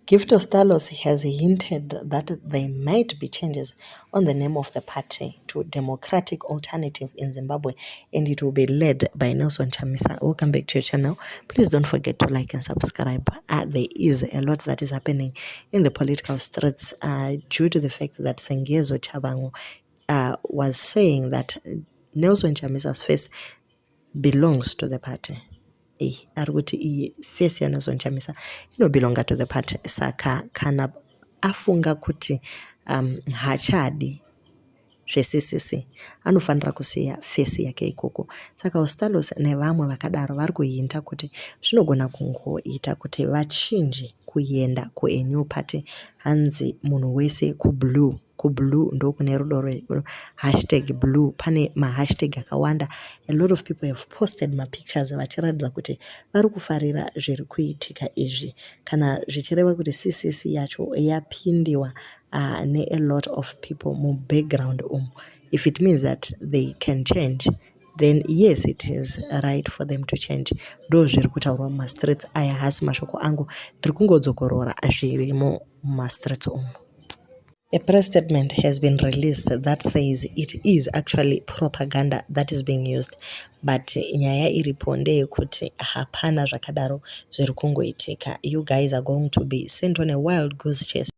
Gift Ostalos has hinted that there might be changes on the name of the party to Democratic Alternative in Zimbabwe, and it will be led by Nelson Chamisa. Welcome back to your channel. Please don't forget to like and subscribe. There is a lot that is happening in the political streets due to the fact that Sengezo Tshabangu was saying that Nelson Chamisa's face belongs to the party. Ari kuti iyi face yaNelson Chamisa inobelonga to the party, saka kana afunga kuti hachadi zveCCC anofanira kusiya face yake ikoko. Saka ostalos nevamwe vakadaro vari kuhinta kuti zvinogona kungoita kuti vachinje kuenda kuenew party. Hanzi munhu wese kublue ndo kune rudo hashtag blue. Pane mahashtag akawanda. A lot of people have posted pictures vachiratidza kuti vari kufarira zviri kuitika izvi, kana zvichireva kuti CCC yacho yapindiwa ne a lot of people mu background If it means that they can change, then yes, it is right for them to change. Ndo zviri kutaurwa mumastreets aya. Hasi mashoko angu ndiri kungodzokorora zvirimo mumastreets A press statement has been released that says it is actually propaganda that is being used, but nyaya iripo ndeyekuti hapana zvakadaro zviri kungoitika. You guys are going to be sent on a wild goose chase.